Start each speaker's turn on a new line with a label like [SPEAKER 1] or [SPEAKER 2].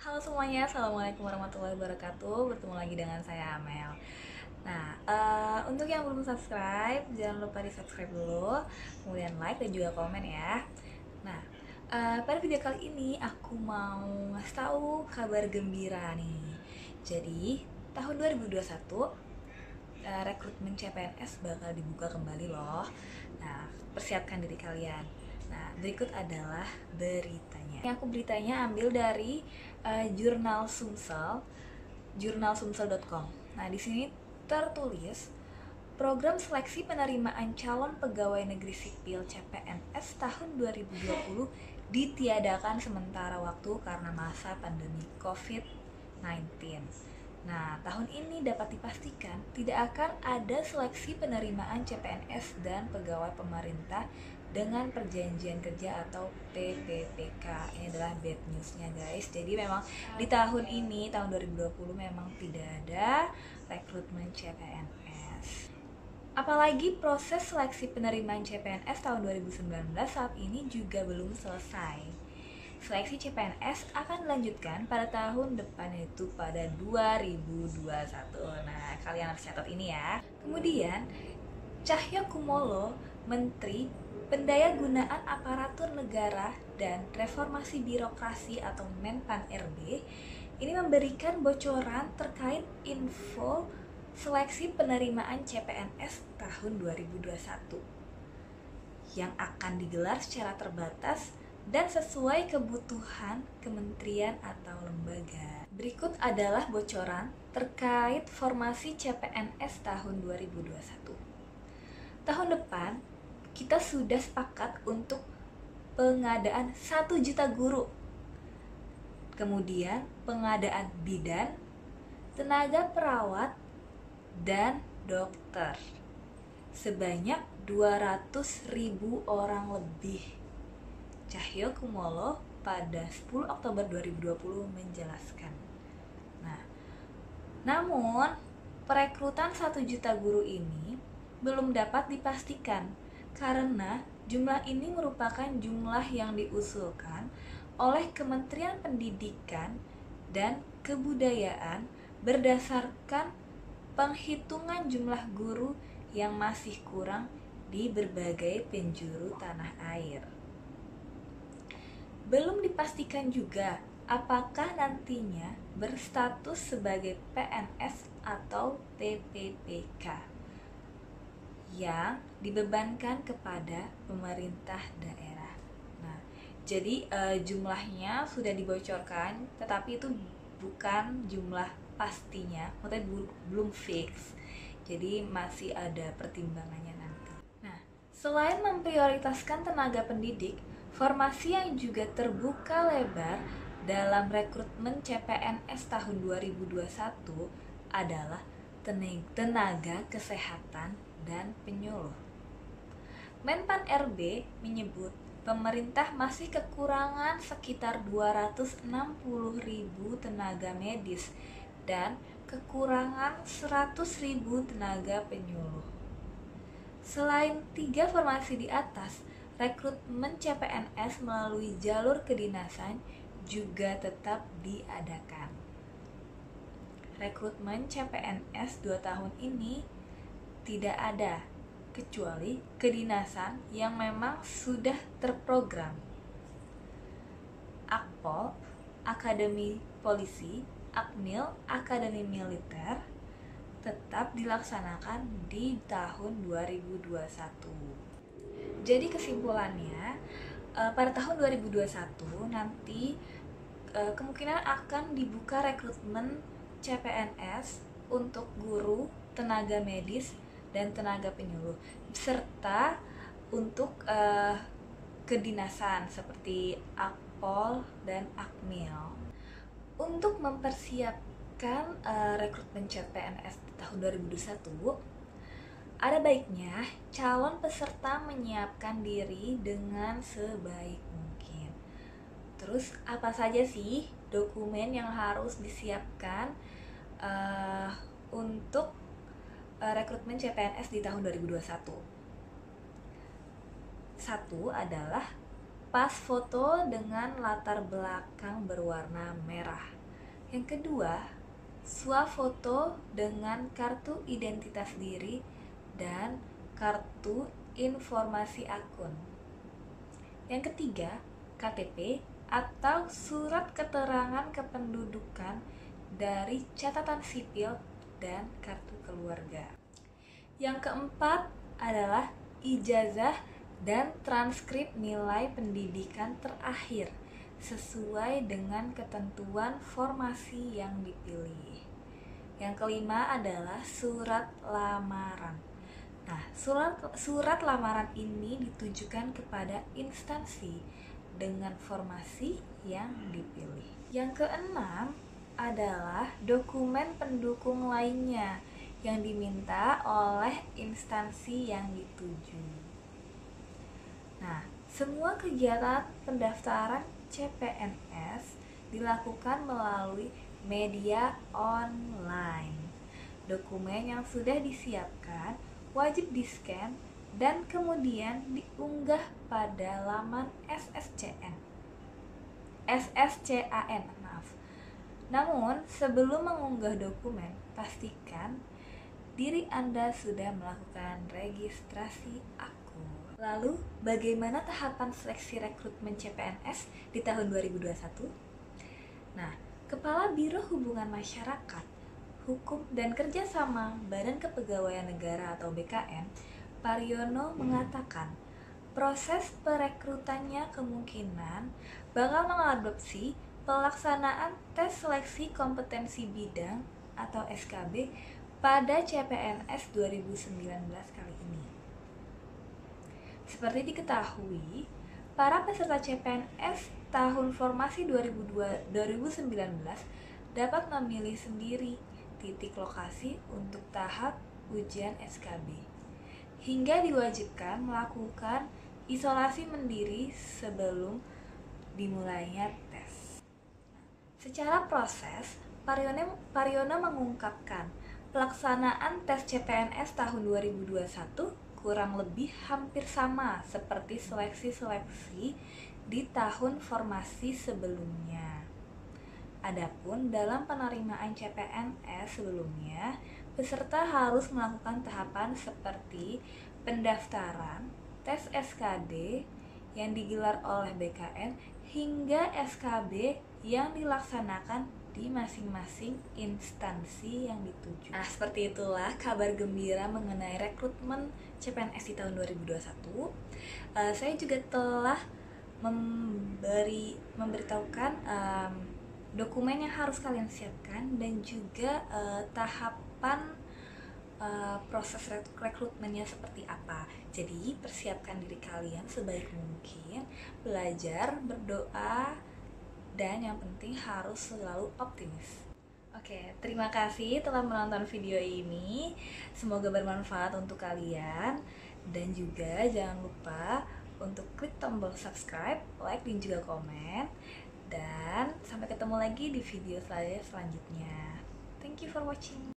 [SPEAKER 1] Halo semuanya, Assalamualaikum warahmatullahi wabarakatuh. Bertemu lagi dengan saya Amel. Nah, untuk yang belum subscribe, jangan lupa di subscribe dulu, kemudian like dan juga komen ya. Nah, pada video kali ini aku mau ngasih tahu kabar gembira nih. Jadi, tahun 2021 rekrutmen CPNS bakal dibuka kembali loh. Nah, persiapkan diri kalian. Nah, berikut adalah beritanya. Yang aku beritanya ambil dari jurnal Sumsel, jurnalsumsel.com. Nah, di sini tertulis program seleksi penerimaan calon pegawai negeri sipil CPNS tahun 2020 ditiadakan sementara waktu karena masa pandemi COVID-19. Nah, tahun ini dapat dipastikan tidak akan ada seleksi penerimaan CPNS dan pegawai pemerintah dengan perjanjian kerja atau PPPK. Ini adalah bad newsnya guys. Jadi memang di tahun ini, tahun 2020 memang tidak ada rekrutmen CPNS. Apalagi proses seleksi penerimaan CPNS tahun 2019 saat ini juga belum selesai. Seleksi CPNS akan dilanjutkan pada tahun depan, yaitu pada 2021. Nah, kalian harus catat ini ya. Kemudian, Cahyokumolo, Menteri Pendayagunaan Aparatur Negara dan Reformasi Birokrasi atau Menpan RB, ini memberikan bocoran terkait info seleksi penerimaan CPNS tahun 2021 yang akan digelar secara terbatas dan sesuai kebutuhan kementerian atau lembaga. Berikut adalah bocoran terkait formasi CPNS tahun 2021. Tahun depan, kita sudah sepakat untuk pengadaan 1 juta guru. Kemudian pengadaan bidan, tenaga perawat, dan dokter. Sebanyak 200.000 orang lebih. Cahyokumolo pada 10 Oktober 2020 menjelaskan. Nah, namun perekrutan 1 juta guru ini belum dapat dipastikan karena jumlah ini merupakan jumlah yang diusulkan oleh Kementerian Pendidikan dan Kebudayaan berdasarkan penghitungan jumlah guru yang masih kurang di berbagai penjuru tanah air. Belum dipastikan juga apakah nantinya berstatus sebagai PNS atau PPPK yang dibebankan kepada pemerintah daerah. Nah, jadi jumlahnya sudah dibocorkan, tetapi itu bukan jumlah pastinya, maksudnya belum fix. Jadi masih ada pertimbangannya nanti. Nah, selain memprioritaskan tenaga pendidik, formasi yang juga terbuka lebar dalam rekrutmen CPNS tahun 2021 adalah tenaga kesehatan dan penyuluh. Menpan RB menyebut pemerintah masih kekurangan sekitar 260.000 tenaga medis dan kekurangan 100.000 tenaga penyuluh. Selain 3 formasi di atas, rekrutmen CPNS melalui jalur kedinasan juga tetap diadakan. Rekrutmen CPNS 2 tahun ini tidak ada kecuali kedinasan yang memang sudah terprogram. Akpol, Akademi Polisi, Akmil, Akademi Militer tetap dilaksanakan di tahun 2021. Jadi kesimpulannya, pada tahun 2021 nanti kemungkinan akan dibuka rekrutmen CPNS untuk guru, tenaga medis, dan tenaga penyuluh, serta untuk kedinasan seperti Akpol dan Akmil. Untuk mempersiapkan rekrutmen CPNS di tahun 2021, ada baiknya calon peserta menyiapkan diri dengan sebaik mungkin. Terus apa saja sih dokumen yang harus disiapkan untuk rekrutmen CPNS di tahun 2021? Satu adalah pas foto dengan latar belakang berwarna merah. Yang kedua, swafoto dengan kartu identitas diri dan kartu informasi akun. Yang ketiga, KTP atau surat keterangan kependudukan dari catatan sipil dan kartu keluarga. Yang keempat adalah ijazah dan transkrip nilai pendidikan terakhir sesuai dengan ketentuan formasi yang dipilih. Yang kelima adalah surat lamaran. Nah, surat lamaran ini ditujukan kepada instansi dengan formasi yang dipilih. Yang keenam adalah dokumen pendukung lainnya yang diminta oleh instansi yang dituju. Nah, semua kegiatan pendaftaran CPNS dilakukan melalui media online. Dokumen yang sudah disiapkan wajib di-scan dan kemudian diunggah pada laman SSCAN. Namun, sebelum mengunggah dokumen, pastikan diri Anda sudah melakukan registrasi akun. Lalu, bagaimana tahapan seleksi rekrutmen CPNS di tahun 2021? Nah, Kepala Biro Hubungan Masyarakat, Hukum dan Kerjasama Badan Kepegawaian Negara atau BKN, Pariono mengatakan, proses perekrutannya kemungkinan bakal mengadopsi pelaksanaan tes seleksi kompetensi bidang atau SKB pada CPNS 2019 kali ini. Seperti diketahui, para peserta CPNS tahun formasi 2019 dapat memilih sendiri titik lokasi untuk tahap ujian SKB, hingga diwajibkan melakukan isolasi mandiri sebelum dimulainya tes. Secara proses, Pariono mengungkapkan pelaksanaan tes CPNS tahun 2021 kurang lebih hampir sama seperti seleksi-seleksi di tahun formasi sebelumnya. Adapun dalam penerimaan CPNS sebelumnya, peserta harus melakukan tahapan seperti pendaftaran, tes SKD yang digelar oleh BKN, hingga SKB yang dilaksanakan di masing-masing instansi yang dituju. Nah, seperti itulah kabar gembira mengenai rekrutmen CPNS di tahun 2021. Saya juga telah memberitahukan dokumen yang harus kalian siapkan dan juga tahapan proses rekrutmennya seperti apa. Jadi persiapkan diri kalian sebaik mungkin, belajar, berdoa, dan yang penting harus selalu optimis. Oke, terima kasih telah menonton video ini. Semoga bermanfaat untuk kalian. Dan juga jangan lupa untuk klik tombol subscribe, like, dan juga komen. Dan sampai ketemu lagi di video saya selanjutnya. Thank you for watching.